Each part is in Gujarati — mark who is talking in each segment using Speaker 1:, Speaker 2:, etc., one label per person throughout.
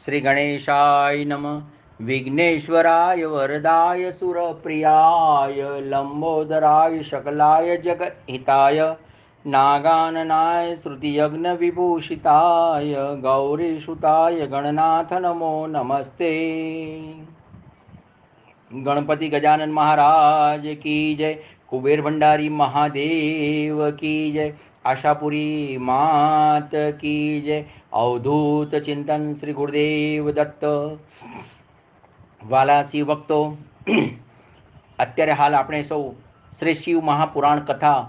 Speaker 1: श्री गणेशाय नमः। विघ्नेश्वराय वरदाय सुरप्रियाय लंबोदराय शकलाय जगद्हिताय नागाननाय श्रुतियज्ञ विभूषिताय गौरीसुताय गणनाथ नमो नमस्ते। गणपति गजानन महाराज की जय। कुबेर भंडारी महादेव की जय। आशापुरी मात की जय। अवधूत चिंतन श्री गुरुदेव दत्त। વાલા શિવ ભક્તો, અત્યારે હાલ આપણે સૌ શ્રી શિવ મહાપુરાણ કથા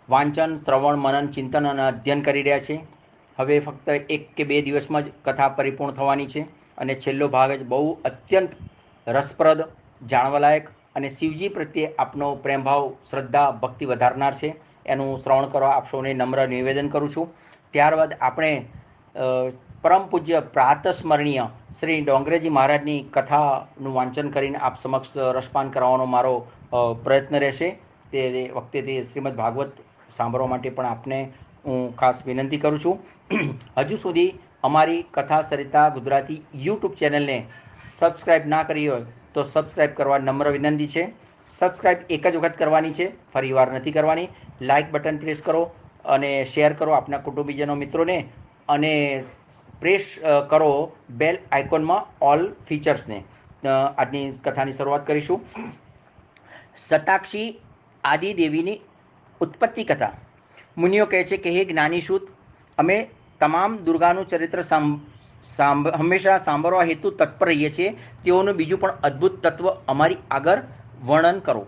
Speaker 1: વાંચન, શ્રવણ, મનન, ચિંતન અને અધ્યયન કરી રહ્યા છે. હવે ફક્ત 1 કે 2 દિવસમાં જ કથા પરિપૂર્ણ થવાની છે અને છેલ્લો ભાગ જ બહુ અત્યંત રસપ્રદ, જાણવાલાયક અને શિવજી પ્રત્યે આપનો પ્રેમભાવ, શ્રદ્ધા, ભક્તિ વધારનાર છે. એનું શ્રવણ કરવા આપ સૌને નમ્ર નિવેદન કરું છું. ત્યારબાદ આપણે પરમ પૂજ્ય પ્રાતસ્મરણીય શ્રી ડોંગરેજી મહારાજની કથાનું વાંચન કરીને આપ સમક્ષ રસપાન કરાવવાનો મારો પ્રયત્ન રહેશે. તે વખતે તે શ્રીમદ ભાગવત સાંભળવા માટે પણ આપને હું ખાસ વિનંતી કરું છું. હજુ સુધી અમારી કથા સરિતા ગુજરાતી યુટ્યુબ ચેનલને સબસ્ક્રાઈબ ના કરી હોય તો સબસ્ક્રાઈબ કરવા નમ્ર વિનંતી છે. સબસ્ક્રાઈબ એક જ વખત કરવાની છે, ફરીવાર નથી કરવાની. લાઇક બટન પ્રેસ કરો અને શેર કરો આપના કુટુંબીજનો, મિત્રોને, અને પ્રેસ કરો બેલ આઇકોનમાં ઓલ ફીચર્સને. આજની કથાની શરૂઆત કરીશું. શતાક્ષી આદિદેવીની ઉત્પત્તિ કથા. મુનિઓ કહે છે કે હે જ્ઞાનીસૂત, અમે તમામ દુર્ગાનું ચરિત્ર હંમેશા સાંભળવા હેતુ તત્પર રહીએ છીએ. તેઓનું બીજું પણ અદ્ભુત તત્વ અમારી આગળ વર્ણન કરો.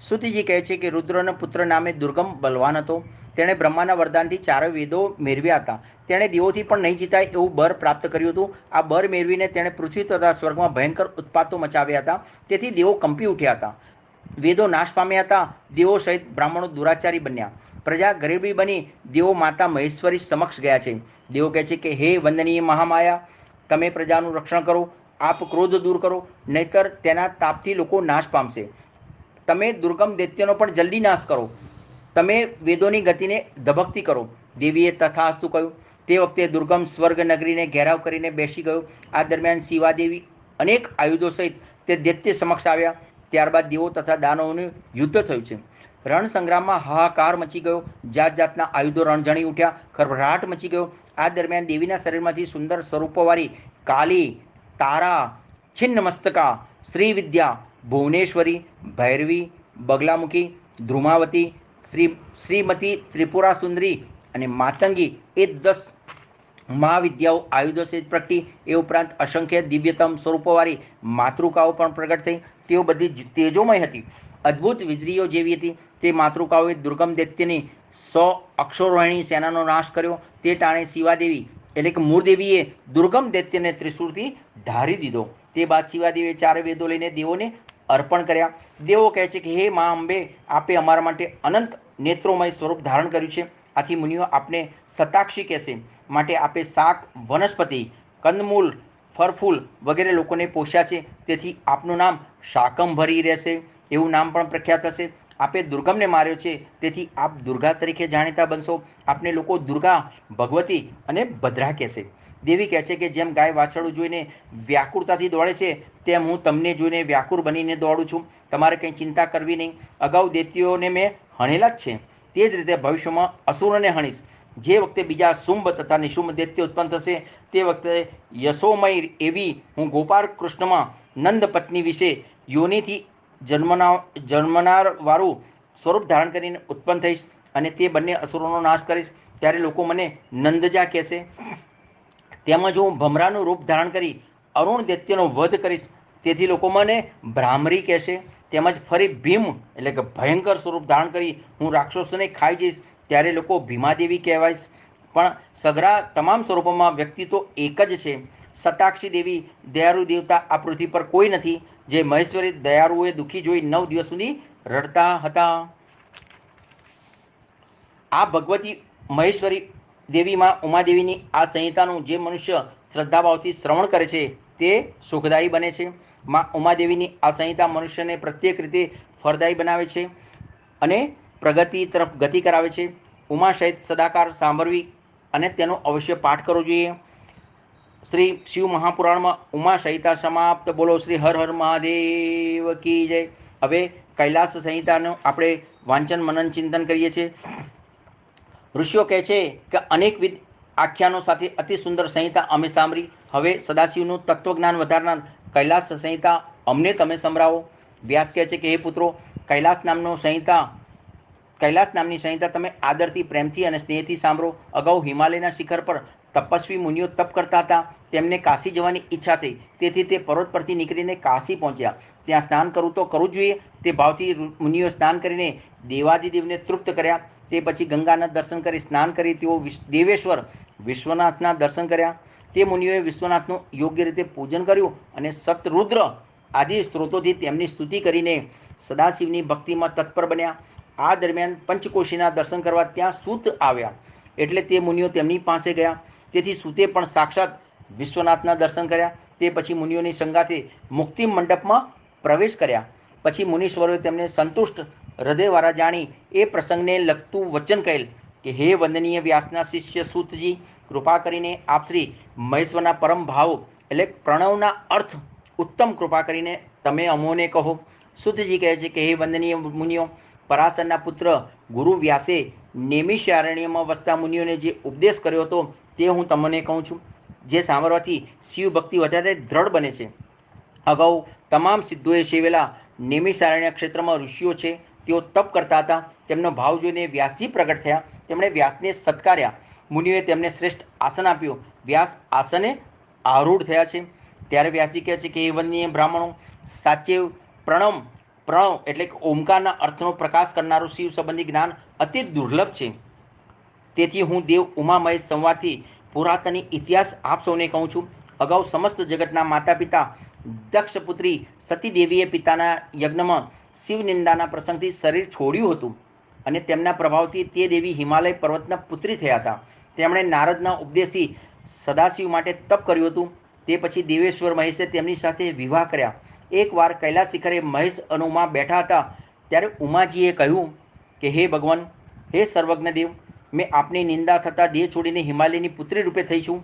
Speaker 1: સુતિજી કહે છે કે રુદ્રના પુત્ર નામે દુર્ગમ બલવાન હતો. તેણે બ્રહ્માના વરદાનથી 4 વેદો મેળવ્યા હતા. તેણે દેવોથી પણ નહીં જીતાય એવું બર પ્રાપ્ત કર્યું હતું. આ બર મેળવીને તેણે પૃથ્વી તથા સ્વર્ગમાં ભયંકર ઉત્પાતો મચાવ્યા હતા. તેથી દેવો કંપી ઉઠ્યા હતા. વેદો નાશ પામ્યા હતા. દેવો સહિત બ્રાહ્મણો દુરાચારી બન્યા. પ્રજા ગરીબી બની દેવો માતા મહેશ્વરી સમક્ષ ગયા છે. દેવો કહે છે કે હે વંદનીય મહામાયા, તમે પ્રજાનું રક્ષણ કરો. આપ ક્રોધ દૂર કરો, નહીતર તેના તાપથી લોકો નાશ પામશે. તમે દુર્ગમ દૈત્યનો પણ જલ્દી નાશ કરો. તમે વેદોની ગતિને ધબકતી કરો. દેવીએ તથાસ્તુ કહ્યું. તે વખતે દુર્ગમ સ્વર્ગ નગરીને ઘેરાવ કરીને બેસી ગયો. આ દરમિયાન શિવાદેવી અનેક આયુધો સહિત તે દૈત્ય સમક્ષ આવ્યા. ત્યારબાદ દેવો તથા દાનવોનું યુદ્ધ થયું છે. રણ સંગ્રામમાં હાહાકાર મચી ગયો. જાત જાતના આયુધો રણઝણી ઉઠ્યા. ખળભળાટ મચી ગયો. આ દરમિયાન દેવીના શરીરમાંથી સુંદર સ્વરૂપોવાળી કાલી, તારા, છિન્નમસ્તકા, શ્રીવિદ્યા, ભુવનેશ્વરી, ભૈરવી, બગલામુખી, ધ્રુમાવતી, શ્રીમતી, ત્રિપુરા સુંદરી અને માતંગી એ 10 મહાવિદ્યાઓ આયુધો સહિત પ્રગટી. એ ઉપરાંત અસંખ્ય દિવ્યતમ સ્વરૂપોવાળી માતૃકાઓ પણ પ્રગટ થઈ. તેઓ બધી તેજોમય હતી, અદ્ભુત વીજળીઓ જેવી હતી. તે માતૃકાઓએ દુર્ગમ દૈત્યની 100 અક્ષોરોહિણી સેનાનો નાશ કર્યો. તે ટાણે શિવાદેવી એટલે કે મૂળદેવીએ દુર્ગમ દૈત્યને ત્રિશૂળથી ઢારી દીધો. તે બાદ શિવાદેવીએ 4 વેદો લઈને દેવોને અર્પણ કર્યા. દેવો કહે છે કે હે મા અંબે, આપે અમારા માટે અનંત નેત્રોમય સ્વરૂપ ધારણ કર્યું છે. આથી મુનિઓ આપને શતાક્ષી કહેશે. માટે આપે શાક, વનસ્પતિ, કંદમૂલ, ફળફૂલ વગેરે લોકોને પોષ્યા છે. તેથી આપનું નામ શાકંભરી રહેશે. એવું નામ પણ પ્રખ્યાત હશે. આપે દુર્ગમને માર્યો છે, તેથી આપ દુર્ગા તરીકે જાણીતા બનશો. આપને લોકો દુર્ગા, ભગવતી અને ભદ્રા કહેશે. દેવી કહે છે કે જેમ ગાય વાછરડું જોઈને વ્યાકુળતાથી દોડે છે, તેમ હું તમને જોઈને વ્યાકુળ બનીને દોડું છું. તમારે કંઈ ચિંતા કરવી નહીં. અગાઉ દૈત્યોને મેં હણેલા જ છે, તે જ રીતે ભવિષ્યમાં અસુરોને હણીશ. જે વખતે બીજા શુંભ તથા નિશુંભ દૈત્ય ઉત્પન્ન થશે, તે વખતે યશોમય એવી હું ગોપાળ કૃષ્ણમાં નંદ પત્ની વિશે યોનિથી જન્મનાર વાળું સ્વરૂપ ધારણ કરીને ઉત્પન્ન થઈશ અને તે બંને અસુરોનો નાશ કરીશ. ત્યારે લોકો મને નંદજા કહેશે. તેમજ હું ભમરાનું રૂપ ધારણ કરી અરુણ દૈત્યનો વધ કરીશ. તેથી લોકો મને ભ્રામરી કહેશે. તેમજ ફરી ભીમ એટલે કે ભયંકર સ્વરૂપ ધારણ કરી હું રાક્ષસોને ખાઈ જઈશ. ત્યારે લોકો ભીમાદેવી કહેવાઈશ. પણ સઘળા તમામ સ્વરૂપોમાં વ્યક્તિ તો એક જ છે. શતાક્ષી દેવી દયાળુ દેવતા આ પૃથ્વી પર કોઈ નથી. જે મહેશ્વરી દયાળુઓએ દુઃખી જોઈ 9 દિવસ સુધી રડતા હતા. આ ભગવતી મહેશ્વરી દેવીમાં ઉમાદેવીની આ સંહિતાનું જે મનુષ્ય શ્રદ્ધાભાવથી શ્રવણ કરે છે તે સુખદાયી બને છે. માં ઉમાદેવીની આ સંહિતા મનુષ્યને પ્રત્યેક રીતે ફળદાયી બનાવે છે અને પ્રગતિ તરફ ગતિ કરાવે છે. ઉમા સહિત સદાકાર સાંભળવી અને તેનો અવશ્ય પાઠ કરવો જોઈએ. શ્રી શિવ મહાપુરાણમાં ઉમા સંહિતા સમાપ્ત. બોલો શ્રી હર હર મહાદેવ કી જય. હવે કૈલાસ સંહિતાનું આપણે વાંચન મનન ચિંતન કરીએ છીએ. ઋષિઓ કહે છે કે અનેકવિધ આખ્યાનો સાથે અતિ સુંદર સંહિતા અમે સાંભળી. હવે સદાશિવનું તત્વજ્ઞાન વધારનાર કૈલાસ સંહિતા અમને તમે સંભળાવો. વ્યાસ કહે છે કે હે પુત્રો, કૈલાસ નામની સંહિતા તમે આદરથી, પ્રેમથી અને સ્નેહથી સાંભળો. અગાઉ હિમાલયના શિખર પર તપસ્વી મુનિઓ તપ કરતા હતા. તેમને કાશી જવાની ઈચ્છા થઈ, તેથી તે પર્વત પરથી નીકળીને કાશી પહોંચ્યા. ત્યાં સ્નાન કરવું તો કરવું જ જોઈએ. તે ભાવથી મુનિઓ સ્નાન કરીને દેવાદિદેવને તૃપ્ત કર્યા. તે પછી ગંગાના દર્શન કરી સ્નાન કરી તેઓ દેવેશ્વર વિશ્વનાથના દર્શન કર્યા. તે મુનિઓએ વિશ્વનાથનું યોગ્ય રીતે પૂજન કર્યું અને સતરુદ્ર આદિ સ્ત્રોતોથી તેમની સ્તુતિ કરીને સદાશિવની ભક્તિમાં તત્પર બન્યા. આ દરમિયાન પંચકોશીના દર્શન કરવા ત્યાં સૂત આવ્યા, એટલે તે મુનિઓ તેમની પાસે ગયા. તેથી સૂતે પણ સાક્ષાત વિશ્વનાથના દર્શન કર્યા. તે પછી મુનિઓની સંગાથે મુક્તિ મંડપમાં પ્રવેશ કર્યા. પછી મુનીશ્વરોએ તેમને સંતુષ્ટ હૃદયવાળા જાણી એ પ્રસંગને લગતું વચન કહેલ કે હે વંદનીય વ્યાસના શિષ્ય સૂતજી, કૃપા કરીને આપ શ્રી મહેશ્વરના પરમ ભાવ એટલે પ્રણવના અર્થ ઉત્તમ કૃપા કરીને તમે અમોને કહો. સૂતજી કહે છે કે હે વંદનીય મુનિઓ, પરાશરના પુત્ર ગુરુ વ્યાસે નેમિષારણ્યમાં વસતા મુનિઓને જે ઉપદેશ કર્યો હતો તે હું તમને કહું છું, જે સાંભળવાથી શિવ ભક્તિ વધારે દ્રઢ બને છે. અગાઉ તમામ સિદ્ધોએ સેવેલા નેમિષારણ્ય ક્ષેત્રમાં ઋષિઓ છે, તેઓ તપ કરતા હતા. તેમનો ભાવ જોઈને વ્યાસજી પ્રગટ થયા. તેમણે વ્યાસને સત્કાર્યા. મુનિઓએ તેમને શ્રેષ્ઠ આસન આપ્યું. વ્યાસ આસને આરૂઢ થયા છે. ત્યારે વ્યાસજી કહે છે કે હે વંદનીય બ્રાહ્મણો, સાચે પ્રણવ એટલે કે ઓમકારના અર્થનો પ્રકાશ કરનારું શિવ સંબંધી જ્ઞાન અતિ દુર્લભ છે. તેથી હું દેવ ઉમામહેશ સંવાદથી પુરાતની ઇતિહાસ આપ સૌને કહું છું. અગાઉ સમસ્ત જગતના માતા પિતા દક્ષપુત્રી સતીદેવીએ પિતાના યજ્ઞમાં શિવનિંદાના પ્રસંગથી શરીર છોડ્યું હતું અને તેમના પ્રભાવથી તે દેવી હિમાલય પર્વતના પુત્રી થયા હતા. તેમણે નારદના ઉપદેશથી સદાશિવ માટે તપ કર્યું હતું. તે પછી દેવેશ્વર મહેશે તેમની સાથે વિવાહ કર્યા. એકવાર કૈલાસ શિખરે મહેશ અને ઉમા બેઠા હતા. ત્યારે ઉમાજીએ કહ્યું કે હે ભગવાન, હે સર્વજ્ઞ દેવ, મેં આપની નિંદા થતાં દેહ છોડીને હિમાલયની પુત્રી રૂપે થઈ છું.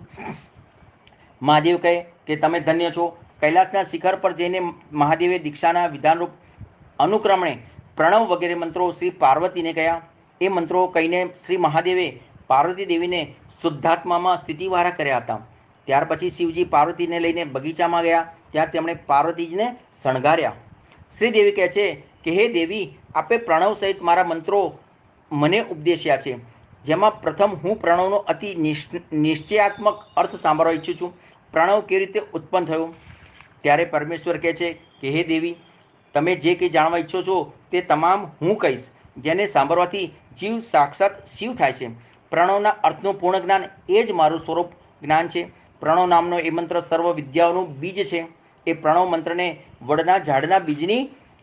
Speaker 1: મહાદેવ કહે કે તમે ધન્ય છો. કૈલાસના શિખર પર જઈને મહાદેવે દીક્ષાના વિધાનરૂપ અનુક્રમણે પ્રણવ વગેરે મંત્રો શ્રી પાર્વતીને કહ્યા. એ મંત્રો કહીને શ્રી મહાદેવે પાર્વતી દેવીને શુદ્ધાત્મામાં સ્થિતિવાળા કર્યા હતા. ત્યાર પછી શિવજી પાર્વતીને લઈને બગીચામાં ગયા. ત્યાં તેમણે પાર્વતીજીને શણગાર્યા. શ્રીદેવી કહે છે કે હે દેવી, આપે પ્રણવ સહિત મારા મંત્રો મને ઉપદેશ્યા છે, જેમાં પ્રથમ હું પ્રણવનો અતિ નિશ્ચયાત્મક અર્થ સાંભળવા ઈચ્છું છું. પ્રણવ કેવી રીતે ઉત્પન્ન થયો? ત્યારે પરમેશ્વર કહે છે કે હે દેવી, તમે જે કંઈ જાણવા ઈચ્છો છો તે તમામ હું કહીશ, જેને સાંભળવાથી જીવ સાક્ષાત શિવ થાય છે. પ્રણવના અર્થનું પૂર્ણ જ્ઞાન એ જ મારું સ્વરૂપ જ્ઞાન છે. પ્રણવ નામનો એ મંત્ર સર્વ વિદ્યાઓનું બીજ છે. એ પ્રણવ મંત્રને વડના ઝાડના બીજની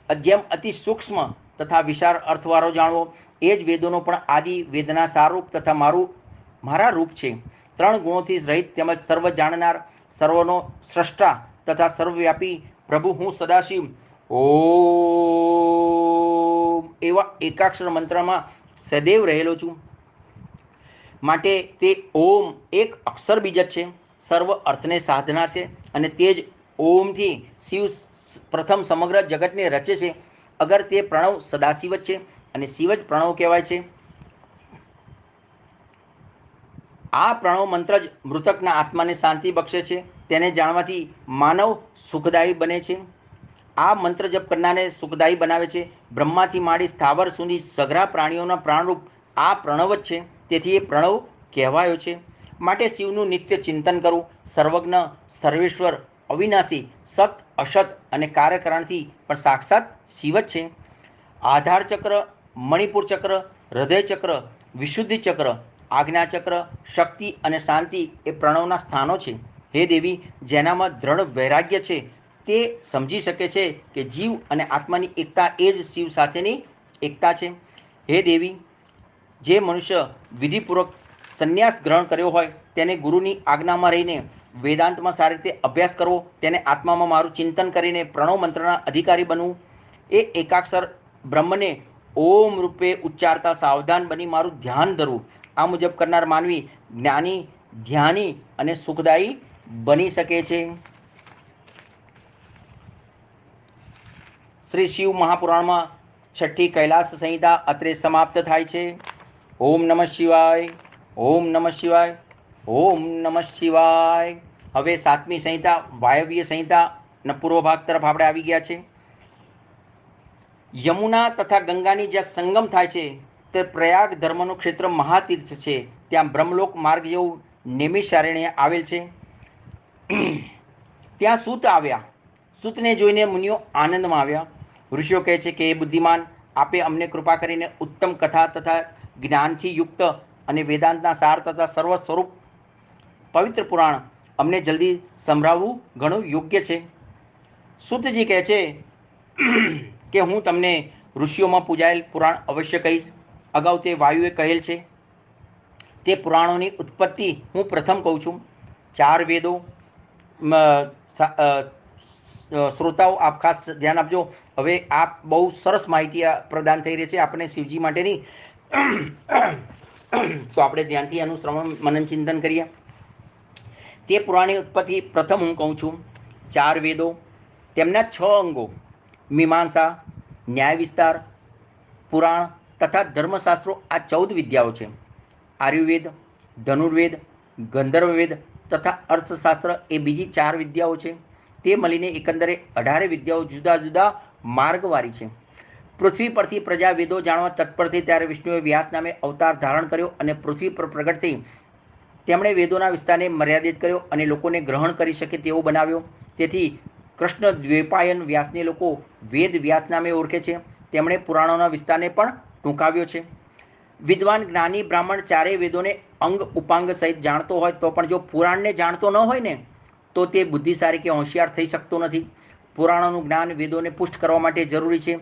Speaker 1: જેમ અતિ સૂક્ષ્મ તથા વિશાળ અર્થવાળો જાણવો. એ જ વેદોનો પણ આદિ, વેદના સારૂપ તથા મારા રૂપ છે. ત્રણ ગુણોથી રહિત તેમજ સર્વ જાણનાર, સર્વનો સ્રષ્ટા તથા સર્વવ્યાપી પ્રભુ હું સદાશિવ ઓમ એવા એકાક્ષર મંત્રમાં સદૈવ રહેલો છું. માટે તે ઓમ એક અક્ષર બીજ જ છે, સર્વ અર્થને સાધનાર છે અને તે જ ઓમથી શિવ પ્રથમ સમગ્ર જગતને રચે છે. અગર તે પ્રણવ સદાશિવ જ છે અને શિવ જ પ્રણવ કહેવાય છે. આ પ્રણવ મંત્ર જ મૃતકના આત્માને શાંતિ બક્ષે છે. તેને જાણવાથી માનવ સુખદાયી બને છે. આ મંત્ર જપ કરનારને સુખદાયી બનાવે છે. બ્રહ્માથી માંડી સ્થાવર સુધી સઘળા પ્રાણીઓના પ્રાણરૂપ આ પ્રણવ જ છે. તેથી એ પ્રણવ કહેવાયો છે. માટે શિવનું નિત્ય ચિંતન કરવું. સર્વજ્ઞ, સર્વેશ્વર, અવિનાશી, સત, અસત અને કાર્યકારણથી પણ સાક્ષાત શિવ જ છે. આધાર ચક્ર, મણિપુર ચક્ર, હૃદય ચક્ર, વિશુદ્ધિ ચક્ર, આજ્ઞા ચક્ર, શક્તિ અને શાંતિ એ પ્રણવના સ્થાનો છે. હે દેવી, જેનામાં દ્રઢ વૈરાગ્ય છે તે સમજી શકે છે કે જીવ અને આત્માની એકતા એ જ શિવ સાથેની એકતા છે. હે દેવી, જે મનુષ્ય વિધિપૂર્વક સંન્યાસ ગ્રહણ કર્યો હોય તેને ગુરુની આજ્ઞામાં રહીને વેદાંતમાં સારી રીતે અભ્યાસ કરવો, તેને આત્મામાં મારું ચિંતન કરીને પ્રણવ મંત્રના અધિકારી બનવું, એ એકાક્ષર બ્રહ્મને ઓમ રૂપે ઉચ્ચારતા સાવધાન બની મારું ધ્યાન ધરવું. આ મુજબ કરનાર માનવી જ્ઞાની, ધ્યાની અને સુખદાયી બની શકે છે। શ્રી શિવ મહાપુરાણમાં છઠ્ઠી કૈલાસ સંહિતા અત્રે સમાપ્ત થાય છે। ઓમ નમઃ શિવાય, ઓમ નમઃ શિવાય, ઓમ નમઃ શિવાય। હવે સાતમી સંહિતા વાયવ્ય સંહિતાના પૂર્વ ભાગ તરફ આપણે આવી ગયા છે। યમુના તથા ગંગાની જ્યાં સંગમ થાય છે તે પ્રયાગ ધર્મનું ક્ષેત્ર મહાતીર્થ છે। ત્યાં બ્રહ્મલોક માર્ગ જેવું નૈમિષારણ્ય આવેલ છે। ત્યાં સૂત આવ્યા। સૂતને જોઈને મુનિઓ આનંદમાં આવ્યા। ઋષિઓ કહે છે કે એ બુદ્ધિમાન, આપે અમને કૃપા કરીને ઉત્તમ કથા તથા જ્ઞાનથી યુક્ત અને વેદાંતના સાર તથા સર્વ સ્વરૂપ પવિત્ર પુરાણ અમને જલ્દી સંભળાવવું ઘણું યોગ્ય છે। સૂતજી કહે છે કે હું તમને ઋષિઓમાં પૂજાયેલ પુરાણ અવશ્ય કહીશ। અગાઉ તે વાયુએ કહેલ છે તે પુરાણોની ઉત્પત્તિ હું પ્રથમ કહું છું। 4 વેદો, શ્રોતાઓ આપ ખાસ ધ્યાન આપજો। હવે આ બહુ સરસ માહિતી પ્રદાન થઈ રહી છે આપણને શિવજી માટેની, તો આપણે ધ્યાનથી આનું શ્રવણ મનન ચિંતન કરીએ। તે પુરાણની ઉત્પત્તિ પ્રથમ હું કહું છું। 4 વેદો, તેમના 6 અંગો મીમાંસા, ન્યાય વિસ્તાર, પુરાણ તથા ધર્મશાસ્ત્રો આ 14 વિદ્યાઓ છે। આયુર્વેદ, ધનુર્વેદ, ગંધર્વવેદ તથા અર્થશાસ્ત્ર એ બીજી 4 વિદ્યાઓ છે। તે મળીને એકંદરે 18 વિદ્યાઓ જુદા જુદા માર્ગવારી છે। પૃથ્વી પરથી પ્રજા વેદો જાણવા તત્પર થઈ ત્યારે વિષ્ણુએ વ્યાસ નામે અવતાર ધારણ કર્યો અને પૃથ્વી પર પ્રગટ થઈ તેમણે વેદોના વિસ્તારને મર્યાદિત કર્યો અને લોકોને ગ્રહણ કરી શકે તેવો બનાવ્યો। તેથી કૃષ્ણ દ્વૈપાયન વ્યાસને લોકો વેદ વ્યાસ નામે ઓળખે છે। તેમણે પુરાણોના વિસ્તારને પણ ટૂંકાવ્યો છે। વિદ્વાન જ્ઞાની બ્રાહ્મણ ચારેય વેદોને અંગ ઉપાંગ સહિત જાણતો હોય તો પણ જો પુરાણને જાણતો ન હોય ને તો તે બુદ્ધિશાળી કે હોશિયાર થઈ શકતો નથી। પુરાણોનું જ્ઞાન વેદોને પુષ્ટ કરવા માટે જરૂરી છે।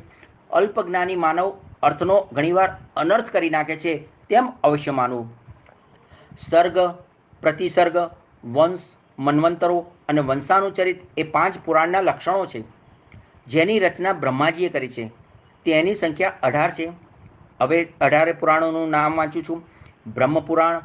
Speaker 1: અલ્પ જ્ઞાની માનવ અર્થનો ઘણીવાર અનર્થ કરી નાખે છે તેમ અવશ્ય માનવું। સર્ગ, પ્રતિસર્ગ, વંશ, મન્વંતરો અને વંશાનુચરિત એ 5 પુરાણના લક્ષણો છે જેની રચના બ્રહ્માજીએ કરી છે। તેની સંખ્યા 18 છે। હવે 18 પુરાણોનું નામ વાંચું છું। બ્રહ્મપુરાણ,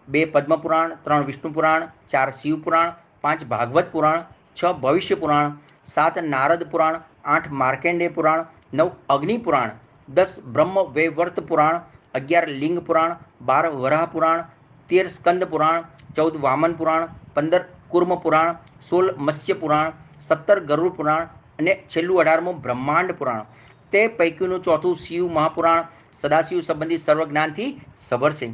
Speaker 1: 2 પદ્મપુરાણ, 3 વિષ્ણુ પુરાણ, 4 શિવ પુરાણ, 5 ભાગવત પુરાણ, 6 ભવિષ્ય પુરાણ, 7 નારદ પુરાણ, 8 માર્કેન્ડેય પુરાણ, 9 અગ્નિ પુરાણ, 10 બ્રહ્મ વૈવર્ત પુરાણ, 11 લિંગ પુરાણ, 12 વરાહ પુરાણ, 13 સ્કંદ પુરાણ, 14 વામન પુરાણ, 15 કુર્મ પુરાણ, 16 મત્સ્ય પુરાણ, 17 ગરુડ પુરાણ અને છેલ્લું 18મું બ્રહ્માંડ પુરાણ। તે પૈકીનું ચોથું શિવ મહાપુરાણ સદાશિવ સંબંધિત સર્વજ્ઞાનથી સભર છે।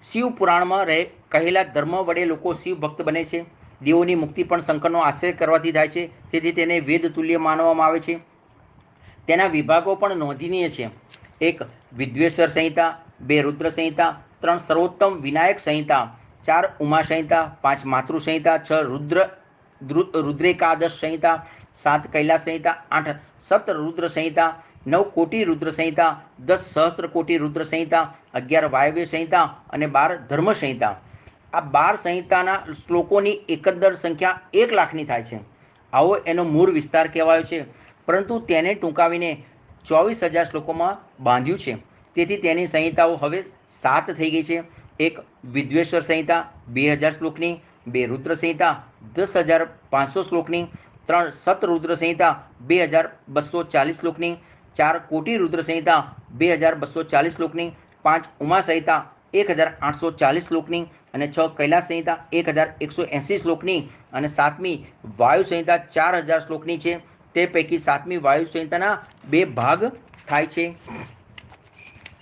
Speaker 1: શિવ પુરાણમાં કહેલા ધર્મ વડે લોકો શિવ ભક્ત બને છે। દેવોની મુક્તિ પણ શંકરનો આશ્રય કરવાથી થાય છે, તેથી તેને વેદ તુલ્ય માનવામાં આવે છે। તેના વિભાગો પણ નોંધનીય છે। 1 વિદ્વેશ્વર સંહિતા, 2 રુદ્ર સંહિતા, 3 સર્વોત્તમ વિનાયક સંહિતા, 4 ઉમા સંહિતા, 5 માતૃ સંહિતા, 6 રુદ્રેકાદશ સંહિતા, 7 કૈલાસ સંહિતા, 8 સપ્ત રુદ્ર સંહિતા, 9 કોટી રુદ્ર સંહિતા, 10 સહસ્ત્ર કોટી રુદ્ર સંહિતા, 11 વાયવ્ય સંહિતા અને 12 ધર્મ સંહિતા। આ 12 સંહિતાના શ્લોકોની એકંદર સંખ્યા 1 લાખની થાય છે। આવો એનો મૂળ વિસ્તાર કહેવાયો છે, પરંતુ તેને ટૂંકાવીને 24,000 શ્લોકોમાં બાંધ્યું છે। તેથી તેની સંહિતાઓ હવે 7 થઈ ગઈ છે। 1 વિદ્વેશ્વર સંહિતા 2000 શ્લોકની, 2 રુદ્ર સંહિતા 10,500 શ્લોકની, 3 સતરુદ્ર સંહિતા 2240 શ્લોકની, 4 કોટી રુદ્ર સંહિતા 2240 શ્લોકની, 5 ઉમા સંહિતા 1840 શ્લોકની અને 6 કૈલાસ સંહિતા 1180 શ્લોકની અને 7મી વાયુ સંહિતા 4000 શ્લોકની છે। તે પૈકી 7મી વાયુ સંહિતાના 2 ભાગ થાય છે।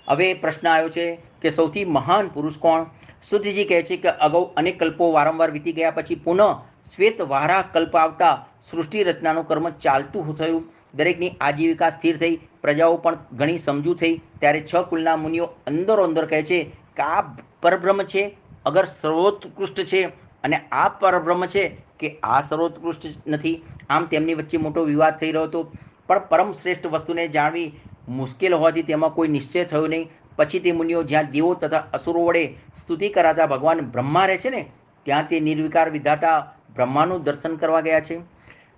Speaker 1: હવે પ્રશ્ન આવ્યો છે કે સૌથી મહાન પુરુષ કોણ? સુધીજી કહે છે કે અગાઉ અનેક કલ્પો વારંવાર વીતી ગયા પછી પુનઃ શ્વેત વારાહ કલ્પ આવતા સૃષ્ટિ રચનાનું કર્મ ચાલતું થયું। દરેકની આજીવિકા સ્થિર થઈ, પ્રજાઓ પણ ઘણી સમજુ થઈ। ત્યારે 6 કુલના મુનિઓ અંદરો અંદર કહે છે કે આ પરબ્રહ્મ છે અગર સર્વોત્કૃષ્ટ છે અને આ પરબ્રહ્મ છે કે આ સર્વોત્કૃષ્ટ નથી। આમ તેમની વચ્ચે મોટો વિવાદ થઈ રહ્યો હતો, પણ પરમ શ્રેષ્ઠ વસ્તુને જાણવી મુશ્કેલ હોવાથી તેમાં કોઈ નિશ્ચય થયો નહીં। પછી તે મુનિઓ જ્યાં દેવો તથા અસુરો વડે સ્તુતિ કરાતા ભગવાન બ્રહ્મા રહે છે ને ત્યાં તે નિર્વિકાર વિધાતા બ્રહ્માનું દર્શન કરવા ગયા છે।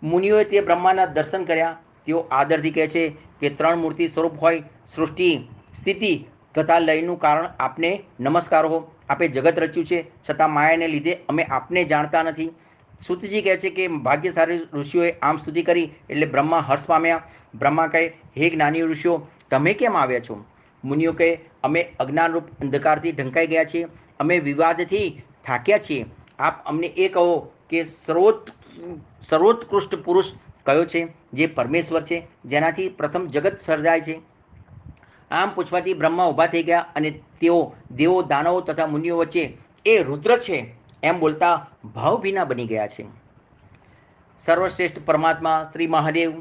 Speaker 1: મુનિઓએ તે બ્રહ્માના દર્શન કર્યા। તેઓ આદરથી કહે છે કે 3 મૂર્તિ સ્વરૂપ હોય સૃષ્ટિ સ્થિતિ તથા લયનું કારણ આપને નમસ્કાર હો। આપે જગત રચ્યું છે, છતાં માયાને લીધે અમે આપને જાણતા નથી। સુતજી કહે છે કે ભાગ્યશાળી ઋષિઓએ આમ સ્તુતિ કરી એટલે બ્રહ્મા હર્ષ પામ્યા. બ્રહ્મા કહે, હે જ્ઞાની ઋષિઓ, તમે કેમ આવ્યા છો? મુનિઓ કહે, અમે અજ્ઞાનરૂપ અંધકારથી ઢંકાઈ ગયા છીએ, અમે વિવાદથી થાક્યા છીએ. આપ અમને એ કહો કે સર્વોત્કૃષ્ટ પુરુષ કયો છે, જે પરમેશ્વર છે, જેનાથી પ્રથમ જગત સર્જાય છે? આમ પૂછવાથી બ્રહ્મા ઊભા થઈ ગયા અને તેઓ દેવો, દાનવો તથા મુનિઓ વચ્ચે એ રુદ્ર છે એમ બોલતા ભાવભીના બની ગયા છે. સર્વશ્રેષ્ઠ પરમાત્મા શ્રી મહાદેવ.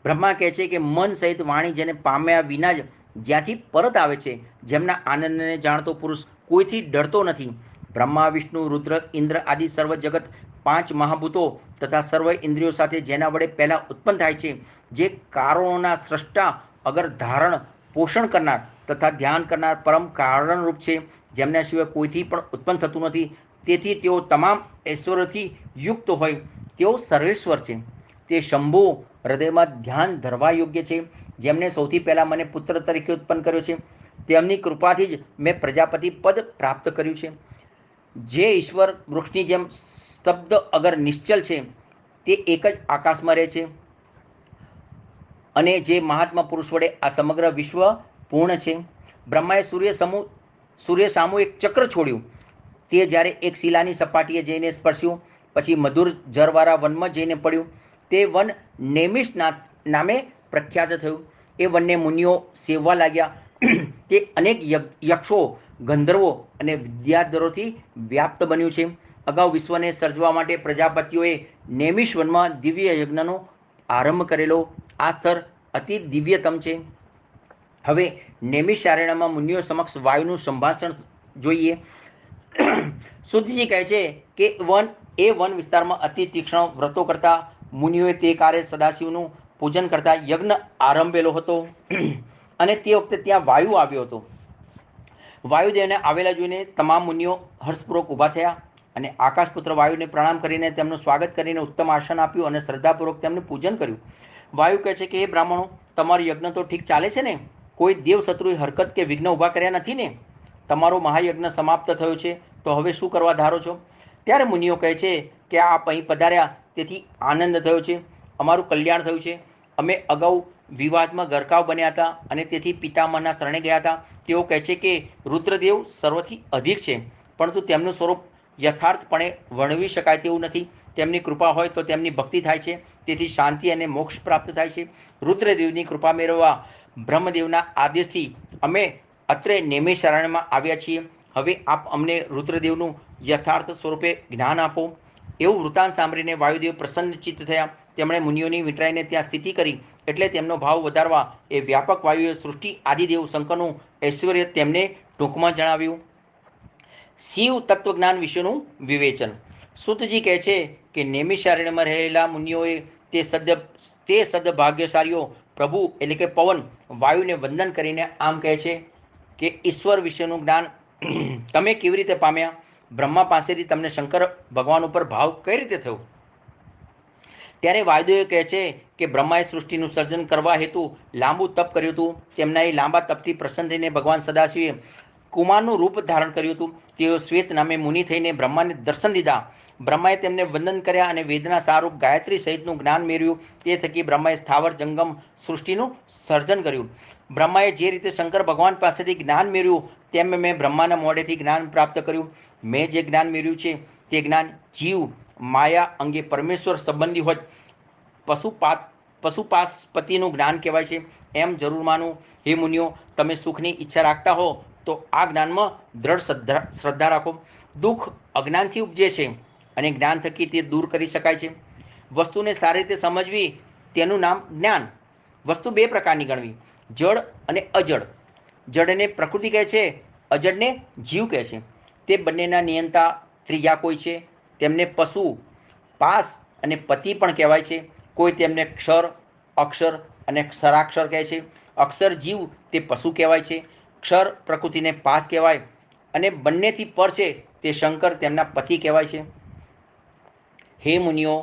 Speaker 1: બ્રહ્મા કહે છે કે મન સહિત વાણી જેને પામ્યા વિના જ જ્યાંથી પરત આવે છે, જેમના આનંદને જાણતો પુરુષ કોઈથી ડરતો નથી. બ્રહ્મા, વિષ્ણુ, રુદ્ર, ઇન્દ્ર આદિ સર્વ જગત, 5 મહાભૂતો તથા સર્વ ઇન્દ્રિયો સાથે જેના વડે પહેલાં ઉત્પન્ન થાય છે, જે કારણોના સ્રષ્ટા, અગર ધારણ પોષણ કરનાર તથા ધ્યાન કરનાર પરમ કારણરૂપ છે, જેમના સિવાય કોઈથી પણ ઉત્પન્ન થતું નથી, તેથી તેઓ તમામ ઐશ્વર્યથી યુક્ત હોય તેઓ સર્વેશ્વર છે. તે શંભુ હૃદયમાં ધ્યાન ધરવા યોગ્ય છે, જેમને સૌથી પહેલાં મને પુત્ર તરીકે ઉત્પન્ન કર્યો છે. તેમની કૃપાથી જ મેં પ્રજાપતિ પદ પ્રાપ્ત કર્યું છે. જે ઈશ્વર વૃક્ષની જેમ સ્તબ્ધ અગર નિશ્ચલ છે, તે એક જ આકાશમાં રહે છે, અને જે મહાત્મા પુરુષ વડે આ સમગ્ર વિશ્વ પૂર્ણ છે. બ્રહ્માએ સૂર્ય સામું એક ચક્ર છોડ્યું. તે જ્યારે એક શિલાની સપાટીએ જઈને સ્પર્શ્યું, પછી મધુર જરવાળા વનમાં જઈને પડ્યું. તે વન નૈમિષનાથ નામે પ્રખ્યાત થયું. એ વનને મુનિઓ સેવવા લાગ્યા. તે અનેક યક્ષો, ગંધર્વો અને વિદ્યાધરોથી વ્યાપ્ત બન્યું છે. અગાઉ વિશ્વને સર્જવા માટે પ્રજાપતિઓએ નૈમિષ વનમાં દિવ્ય યજ્ઞનો આરંભ કરેલો. આ સ્તર અતિ દિવ્યતમ છે. હવે નૈમિષારણ્યમાં મુનિઓ સમક્ષ વાયુનું સંભાષણ જોઈએ. સુતજી કહે છે કે વન વિસ્તારમાં અતિ તીક્ષ્ણ વ્રતો કરતા મુનિઓએ તે કાળે સદાશિવનું પૂજન કરતા યજ્ઞ આરંભેલો હતો, અને તે વખતે ત્યાં વાયુ આવ્યો હતો. વાયુદેવને આવેલા જોઈને તમામ મુનિઓ હર્ષપૂર્વક ઊભા થયા અને આકાશપુત્ર વાયુને પ્રણામ કરીને તેમનું સ્વાગત કરીને ઉત્તમ આસન આપ્યું અને શ્રદ્ધાપૂર્વક તેમનું પૂજન કર્યું. વાયુ કહે છે કે હે બ્રાહ્મણો, તમારો યજ્ઞ તો ઠીક ચાલે છે ને? કોઈ દેવ શત્રુએ હરકત કે વિઘ્ન ઊભા કર્યા નથી ને? તમારો મહાયજ્ઞ સમાપ્ત થયો છે, તો હવે શું કરવા ધારો છો? ત્યારે મુનિઓ કહે છે કે આપ અહીં પધાર્યા તેથી આનંદ થયો છે, અમારું કલ્યાણ થયું છે. અમે અગાઉ વિવાદમાં ગરકાવ બન્યા હતા અને તેથી પિતામહના શરણે ગયા હતા. તેઓ કહે છે કે રુદ્રદેવ સર્વથી અધિક છે, પરંતુ તેમનું સ્વરૂપ યથાર્થપણે વર્ણવી શકાય તેવું નથી. તેમની કૃપા હોય તો તેમની ભક્તિ થાય છે, તેથી શાંતિ અને મોક્ષ પ્રાપ્ત થાય છે. રુદ્રદેવની કૃપા મેળવવા બ્રહ્મદેવના આદેશથી અમે અત્રે નૈમિષારણ્યમાં આવ્યા છીએ. હવે આપ અમને રુદ્રદેવનું યથાર્થ સ્વરૂપે જ્ઞાન આપો. એવું વૃત્તાંત સાંભળીને વાયુદેવ પ્રસન્નચિત્ત થયા. તેમણે મુનિઓની વિટરાઈને ત્યાં સ્થિતિ કરી, એટલે તેમનો ભાવ વધારવા એ વ્યાપક વાયુએ સૃષ્ટિ આદિદેવ શંકરનું ઐશ્વર્ય તેમને ટૂંકમાં જણાવ્યું. શિવ તત્વજ્ઞાન વિશેનું વિવેચન. સુતજી કહે છે કે નૈમિષારણ્યમાં રહેલા મુનિઓએ તે સદભાગ્યશાળીઓ પ્રભુ એટલે કે પવન વાયુને વંદન કરીને આમ કહે છે કે ઈશ્વર વિશેનું જ્ઞાન તમે કેવી રીતે પામ્યા? બ્રહ્મા પાસેથી તમને શંકર ભગવાન ઉપર ભાવ કઈ રીતે થયો? ત્યારે વાયુદેવ કહે છે કે બ્રહ્માએ સૃષ્ટિનું સર્જન કરવા હેતુ લાંબુ તપ કર્યું હતું. તેમના એ લાંબા તપથી પ્રસન્ન થઈને ભગવાન સદાશિવે કુમારનું રૂપ ધારણ કર્યું હતું. તેઓ શ્વેત નામે મુનિ થઈને બ્રહ્માને દર્શન દીધા. બ્રહ્માએ તેમને વંદન કર્યા અને વેદના સારૂપ ગાયત્રી સહિતનું જ્ઞાન મેળવ્યું. તે થકી બ્રહ્માએ સ્થાવર જંગમ સૃષ્ટિનું સર્જન કર્યું. બ્રહ્માએ જે રીતે શંકર ભગવાન પાસેથી જ્ઞાન મેળવ્યું, તેમ મેં બ્રહ્માના મોઢેથી જ્ઞાન પ્રાપ્ત કર્યું. મેં જે જ્ઞાન મેળવ્યું છે તે જ્ઞાન જીવ માયા અંગે પરમેશ્વર સંબંધી હોય પશુપાસપતિનું જ્ઞાન કહેવાય છે, એમ જરૂર માનું. હે મુનિઓ, તમે સુખની ઈચ્છા રાખતા હો તો આ જ્ઞાનમાં દ્રઢ શ્રદ્ધા રાખો. દુઃખ અજ્ઞાનથી ઉપજે છે અને જ્ઞાન થકી તે દૂર કરી શકાય છે. વસ્તુને સારી રીતે સમજવી તેનું નામ જ્ઞાન. વસ્તુ બે પ્રકારની ગણવી, જડ અને અજડ. જડને પ્રકૃતિ કહે છે, અજડને જીવ કહે છે. તે બંનેના નિયંતા ત્રીજા કોઈ છે. તેમને પશુ, પાસ અને પતિ પણ કહેવાય છે. કોઈ તેમને ક્ષર, અક્ષર અને ક્ષરાક્ષર કહે છે. અક્ષર જીવ તે પશુ કહેવાય છે. ક્ષર પ્રકૃતિને પાસ કહેવાય અને બંનેથી પર છે તે શંકર તેમના પતિ કહેવાય છે. હે મુનિઓ,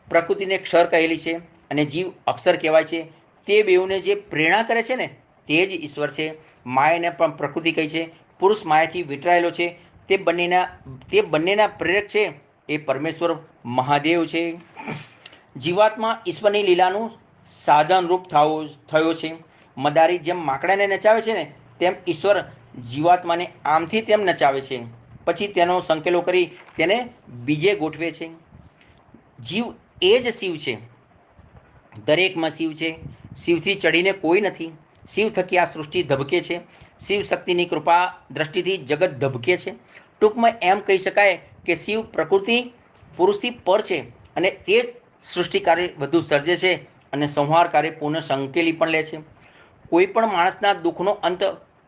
Speaker 1: પ્રકૃતિને ક્ષર કહેલી છે અને જીવ અક્ષર કહેવાય છે. તે બેઉને જે પ્રેરણા કરે છે ને તે જ ઈશ્વર છે. માયાને પણ પ્રકૃતિ કહી છે. પુરુષ માયાથી વિટરાયેલો છે. તે બંનેના પ્રેરક છે એ પરમેશ્વર મહાદેવ છે. જીવાત્મા ઈશ્વરની લીલાનું સાધન રૂપ થયો છે. મદારી જેમ માકડાને નચાવે છે ને તેમ ઈશ્વર જીવાત્માને આમથી તેમ નચાવે છે, પછી તેનો સંકેલો કરી તેને બીજે ગોઠવે છે. જીવ એ જ શિવ છે. દરેકમાં શિવ છે. શિવથી ચડીને કોઈ નથી. શિવ થકી આ સૃષ્ટિ ધબકે છે. શિવ શક્તિની કૃપા દ્રષ્ટિથી જગત ધબકે છે. ટૂંકમાં એમ કહી શકાય કે શિવ પ્રકૃતિ પુરુષથી પર છે અને તે જ સૃષ્ટિકાર્ય વધુ સર્જે છે અને સંહારકાર્ય પૂર્ણ સંકેલી પણ લે છે. કોઈ પણ માણસના દુઃખનો અંત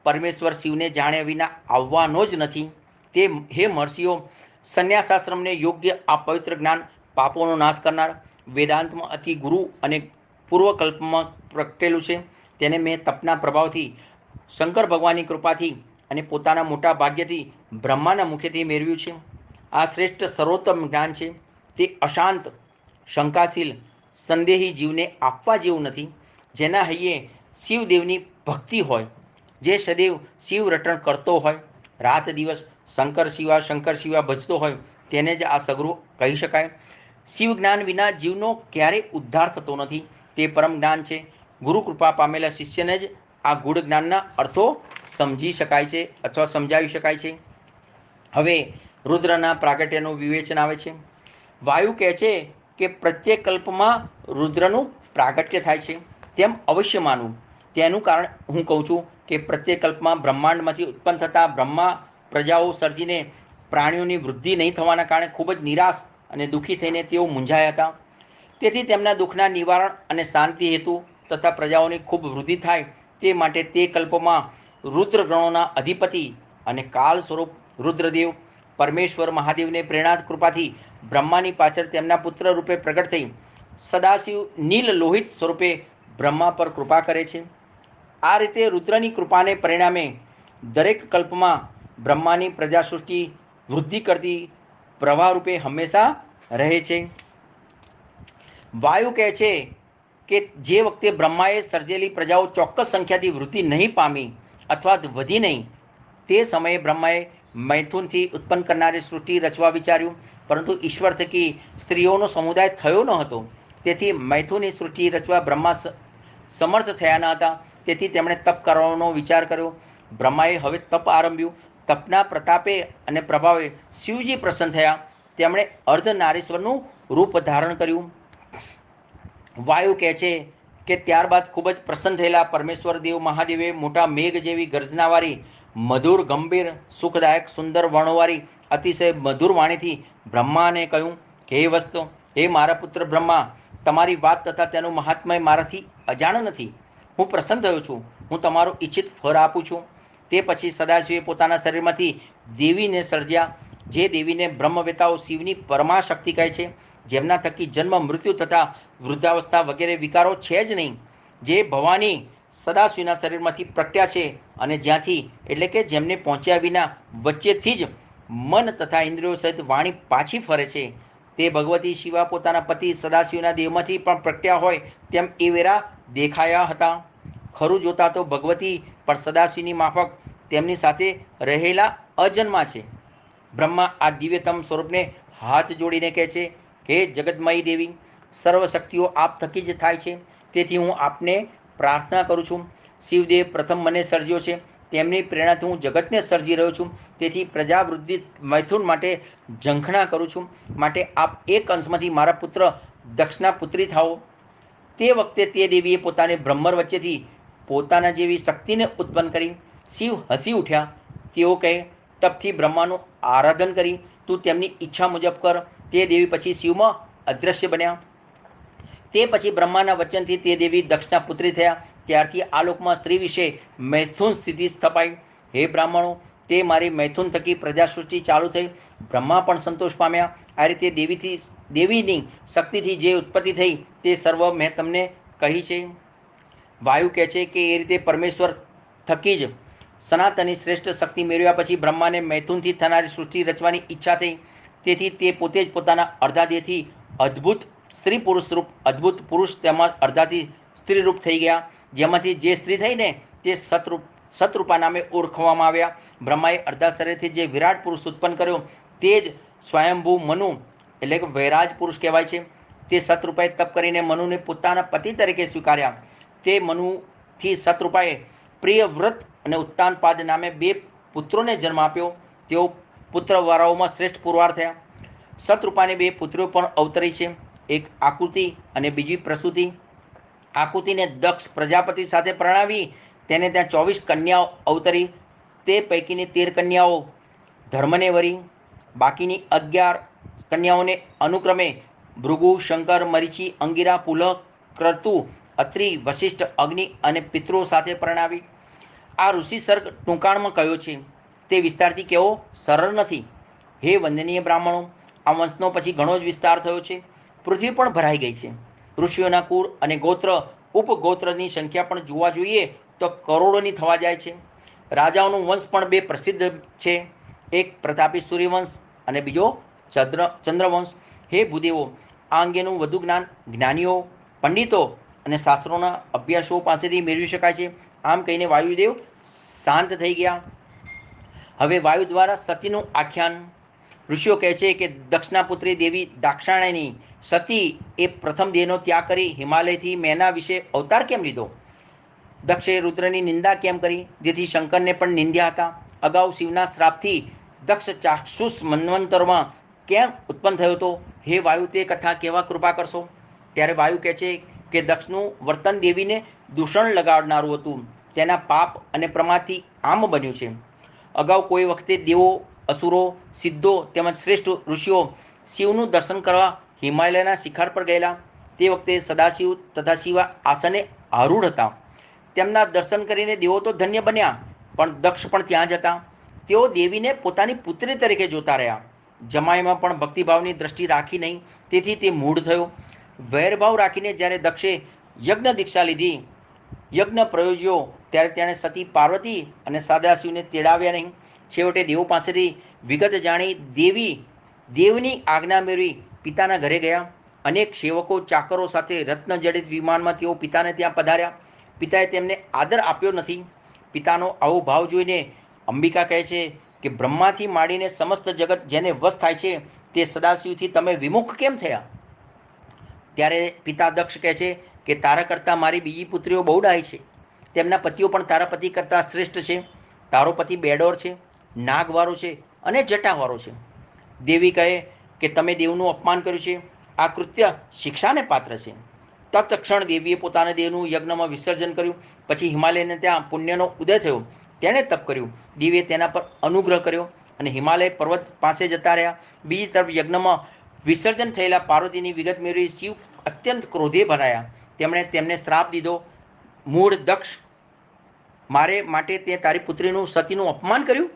Speaker 1: પરમેશ્વર શિવને જાણ્યા વિના આવવાનો જ નથી. તે હે મહર્ષિઓ, સંન્યાસાશ્રમને યોગ્ય આ પવિત્ર જ્ઞાન પાપોનો નાશ કરનાર વેદાંતમાં અતિ ગુરુ અને પૂર્વકલ્પમાં પ્રગટેલું છે. તેને મેં તપના પ્રભાવથી, શંકર ભગવાનની કૃપાથી અને પોતાના મોટા ભાગ્યથી બ્રહ્માના મુખેથી મેળવ્યું છે. આ શ્રેષ્ઠ સર્વોત્તમ જ્ઞાન છે. તે અશાંત, શંકાશીલ, સંદેહી જીવને આપવા જેવું નથી. જેના હૈયે શિવદેવની ભક્તિ હોય, જે સદૈવ શિવ રટણ કરતો હોય, રાત દિવસ શંકર શિવા ભજતો હોય, તેને જ આ સગરું કહી શકાય. શિવ જ્ઞાન વિના જીવનો ક્યારેય ઉદ્ધાર થતો નથી. તે પરમ જ્ઞાન છે. ગુરુ કૃપા પામેલા શિષ્યને જ આ ગૂઢ જ્ઞાનના અર્થો સમજી શકાય છે અથવા સમજાવી શકાય છે. હવે રુદ્રના પ્રાગટ્યનું વિવેચન આવે છે. વાયુ કહે છે કે પ્રત્યેક કલ્પમાં રુદ્રનું પ્રાગટ્ય થાય છે. તેમ અવશ્ય માનવું. તેનું કારણ હું કહું છું કે પ્રત્યેક કલ્પમાં બ્રહ્માંડમાંથી ઉત્પન્ન થતા બ્રહ્મા પ્રજાઓ સર્જીને પ્રાણીઓની વૃદ્ધિ નહીં થવાના કારણે ખૂબ જ નિરાશ અને દુઃખી થઈને તેઓ મૂંઝાયા હતા. તેથી તેમના દુઃખના નિવારણ અને શાંતિ હેતુ તથા પ્રજાઓની ખૂબ વૃદ્ધિ થાય તે માટે તે કલ્પમાં રુદ્ર ગણોના અધિપતિ અને કાલ સ્વરૂપ રુદ્રદેવ પરમેશ્વર મહાદેવને પ્રેરણા કૃપાથી બ્રહ્માની પાછળ તેમના પુત્ર રૂપે પ્રગટ થઈ સદાશિવ નીલ લોહિત સ્વરૂપે બ્રહ્મા પર કૃપા કરે છે. આ રીતે રુદ્રની કૃપાને પરિણામે દરેક કલ્પમાં બ્રહ્માની પ્રજા સૃષ્ટિ વૃદ્ધિ કરતી પ્રવાહ રૂપે હંમેશા રહે છે. વાયુ કહે છે કે જે વખતે બ્રહ્માએ સર્જેલી પ્રજાઓ ચોક્કસ સંખ્યાથી વૃદ્ધિ નહીં પામી અથવા વધી નહીં, તે સમયે બ્રહ્માએ મૈથુનથી ઉત્પન્ન કરનારી સૃષ્ટિ રચવા વિચાર્યું, પરંતુ ઈશ્વર થકી સ્ત્રીઓનો સમુદાય થયો ન હતો. તેથી મૈથુનની સૃષ્ટિ રચવા બ્રહ્મા સમર્થ થયા ન હતા. તેથી તેમણે તપ કરવાનો વિચાર કર્યો. બ્રહ્માએ હવે તપ આરંભ્યું. તપના પ્રતાપે અને પ્રભાવે શિવજી પ્રસન્ન થયા. તેમણે અર્ધનારીશ્વરનું રૂપ ધારણ કર્યું. વાયુ કહે છે કે ત્યારબાદ ખૂબ જ પ્રસન્ન થયેલા પરમેશ્વર દેવ મહાદેવે મોટા મેઘ જેવી ગર્જનાવાળી, મધુર, ગંભીર, સુખદાયક, સુંદર વર્ણોવાળી અતિશય મધુર વાણીથી બ્રહ્માને કહ્યું કે હે વસ્તુ, હે મારા પુત્ર બ્રહ્મા, તમારી વાત તથા તેનું મહાત્મય મારાથી અજાણ નથી. હું પ્રસન્ન થયો છું. હું તમારું ઈચ્છિત ફળ આપું છું. તે પછી સદાશિવે પોતાના શરીરમાંથી દેવીને સર્જ્યા, જે દેવીને બ્રહ્મવેતાઓ શિવની પરમાશક્તિ કહે છે, જેમના થકી જન્મ, મૃત્યુ તથા વૃદ્ધાવસ્થા વગેરે વિકારો છે જ નહીં, જે ભવાની સદાશિવના શરીરમાંથી પ્રગટ્યા છે અને જ્યાંથી એટલે કે જેમને પહોંચ્યા વિના વચ્ચેથી જ મન તથા ઇન્દ્રિયો સહિત વાણી પાછી ફરે છે. તે ભગવતી શિવા પોતાના પતિ સદાશિવના દેહમાંથી પણ પ્રગટ્યા હોય તેમ એ વેરા દેખાયા હતા. ખરું જોતા તો ભગવતી પણ સદાશિવની માફક તેમની સાથે રહેલા અજન્મા છે. બ્રહ્મા આ દિવ્યતમ સ્વરૂપને હાથ જોડીને કહે છે કે હે જગતમયી દેવી, સર્વ શક્તિઓ આપ થકી જ થાય છે. તેથી હું આપને પ્રાર્થના કરું છું. શિવદેવ પ્રથમ મને સર્જ્યો છે, તેમની પ્રેરણાથી હું જગતને સર્જી રહ્યો છું. તેથી પ્રજાવૃદ્ધિ મૈથુન માટે ઝંખના કરું છું. માટે આપ એક અંશમાંથી મારા પુત્ર દક્ષના પુત્રી થાઓ. તે વખતે તે દેવીએ પોતાને બ્રહ્મર વચ્ચેથી પોતાના જેવી શક્તિને ઉત્પન્ન કરી. શિવ હસી ઉઠ્યા. તેઓ કહે, તપથી બ્રહ્માનું આરાધન કરી તું તેમની ઈચ્છા મુજબ કર. તે દેવી પછી શિવમાં અદૃશ્ય બન્યા. તે પછી બ્રહ્માના વચનથી તે દેવી દક્ષના પુત્રી થયા. ત્યારથી આ લોકમાં સ્ત્રી વિશે મૈથુન સ્થિતિ સ્થપાઈ. હે બ્રાહ્મણો, તે મારી મૈથુન થકી પ્રજા સૃષ્ટિ ચાલુ થઈ. બ્રહ્મા પણ સંતોષ પામ્યા. આ રીતે દેવીની શક્તિથી જે ઉત્પત્તિ થઈ તે સર્વ મેં તમને કહી છે. વાયુ કહે છે કે એ રીતે પરમેશ્વર થકી જ સનાતનની શ્રેષ્ઠ શક્તિ મેળવ્યા પછી બ્રહ્માને મૈથુનથી થનારી સૃષ્ટિ રચવાની ઈચ્છા થઈ. તેથી તે પોતે જ પોતાના અર્ધા દેહથી અદ્ભુત સ્ત્રી પુરુષ રૂપ, અદ્ભુત પુરુષ તેમજ અર્ધાથી સ્ત્રી રૂપ થઈ ગયા. જેમાંથી જે સ્ત્રી થઈને તે સતરૂપા નામે ઓળખવામાં આવ્યા. બ્રહ્માએ અર્ધા શરીરથી જે વિરાટ પુરુષ ઉત્પન્ન કર્યો તે જ સ્વયંભૂ મનુ એટલે કે વૈરાજ પુરુષ કહેવાય છે. તે શતરૂપાએ તપ કરીને મનુને પોતાના પતિ તરીકે સ્વીકાર્યા. તે મનુથી શતરૂપાએ પ્રિયવ્રત અને ઉત્તાનપાદ નામે 2 પુત્રોને જન્મ આપ્યો. તેઓ પુત્રવારાઓમાં શ્રેષ્ઠ પુરવાર થયા. શતરૂપાની 2 પુત્રીઓ પણ અવતરી છે, એક આકૃતિ અને બીજી પ્રસૂતિ. આકૃતિને દક્ષ પ્રજાપતિ સાથે પરણાવી તેને ત્યાં 24 કન્યાઓ અવતરી. તે પૈકીની 13 કન્યાઓ ધર્મને વરી. બાકીની 11 કન્યાઓને અનુક્રમે ભૃગુ, શંકર, મરીચી, અંગિરા, પુલહ, ક્રતુ, અત્રિ, વશિષ્ઠ, અગ્નિ અને પિતૃઓ સાથે પરણાવી. આ ઋષિ સર્ગ ટૂંકાણમાં કયો છે તે વિસ્તારથી કેવો સરળ નથી. હે વંદનીય બ્રાહ્મણો, આ વંશનો પછી ઘણો જ વિસ્તાર થયો છે. પૃથ્વી પણ ભરાઈ ગઈ છે. ઋષિઓના કુળ અને ગોત્ર ઉપગોત્રની સંખ્યા પણ જોવા જોઈએ તો કરોડોની થવા જાય છે. રાજાઓનું વંશ પણ 2 પ્રસિદ્ધ છે, એક પ્રતાપી સૂર્યવંશ અને બીજો ચંદ્રવંશ. હે ભૂદેવો, આ અંગેનું વધુ જ્ઞાન જ્ઞાનીઓ, પંડિતો અને શાસ્ત્રોના અભ્યાસો પાસેથી મેળવી શકાય છે. આમ કહીને વાયુદેવ શાંત થઈ ગયા. હવે વાયુ દ્વારા સતીનું આખ્યાન. ઋષિઓ કહે છે કે દક્ષના પુત્રી દેવી દાક્ષાયણી સતી એ પ્રથમ દેહનો ત્યાગ કરી હિમાલયથી મેના વિશે અવતાર કેમ લીધો? દક્ષે રુદ્રની નિંદા કેમ કરી, જેથી શંકરને પણ નિંદ્યા હતા? અગાઉ શિવના શ્રાપથી દક્ષ ચાક્ષુષ મન્વંતરમાં કેમ ઉત્પન્ન થયો હતો? હે વાયુ, તે કથા કેવા કૃપા કરશો? ત્યારે વાયુ કહે છે કે દક્ષનું વર્તન દેવીને દૂષણ લગાડનારું હતું. તેના પાપ અને પ્રમાદથી આમ બન્યું છે. અગાઉ કોઈ વખતે દેવો, અસુરો, સિદ્ધો તેમજ શ્રેષ્ઠ ઋષિઓ શિવનું દર્શન કરવા હિમાલયના શિખર પર ગયેલા. તે વખતે સદાશિવ તથા શિવા આસને આરૂઢ હતા. તેમના દર્શન કરીને દેવો તો ધન્ય બન્યા, પણ દક્ષ પણ ત્યાં જ હતા. તેઓ દેવીને પોતાની પુત્રી તરીકે જોતા રહ્યા. જમાઈમાં પણ ભક્તિભાવની દ્રષ્ટિ રાખી નહીં, તેથી તે મૂઢ થયો. વૈરભાવ રાખીને જ્યારે દક્ષે યજ્ઞ દીક્ષા લીધી, યજ્ઞ પ્રયોજ્યો, ત્યારે તેણે સતી પાર્વતી અને સદાશિવને તેડાવ્યા નહીં. છેવટે દેવો પાસેથી વિગત જાણી દેવની આજ્ઞા મેળવી પિતાના ઘરે ગયા. અનેક સેવકો ચાકરો સાથે રત્નજડિત વિમાનમાં તેઓ પિતાને ત્યાં પધાર્યા. પિતાએ તેમને આદર આપ્યો નથી. પિતાનો આવો ભાવ જોઈને અંબિકા કહે છે કે બ્રહ્માથી માંડીને સમસ્ત જગત જેને વશ થાય છે તે સદાશિવથી તમે વિમુખ કેમ થયા? ત્યારે પિતા દક્ષ કહે છે કે તારા કરતાં મારી બીજી પુત્રીઓ બહુ ડાય છે. તેમના પતિઓ પણ તારા પતિ કરતાં શ્રેષ્ઠ છે. તારો પતિ બેડોર છે, નાગવાળો છે અને જટાવાળો છે. દેવી કહે કે તમે દેવનું અપમાન કર્યું છે. આ કૃત્ય શિક્ષાને પાત્ર છે. તત્ક્ષણ દેવીએ પોતાના દેવનું યજ્ઞમાં વિસર્જન કર્યું. પછી હિમાલયને ત્યાં પુણ્યનો ઉદય થયો. તેણે તપ કર્યું. દેવીએ તેના પર અનુગ્રહ કર્યો અને હિમાલય પર્વત પાસે જતા રહ્યા. બીજી તરફ યજ્ઞમાં વિસર્જન થયેલા પાર્વતીની વિગત મેળવી શિવ અત્યંત ક્રોધે ભરાયા. તેમણે તેમને શ્રાપ દીધો, મૂળ દક્ષ, મારે માટે તે તારી પુત્રીનું સતીનું અપમાન કર્યું,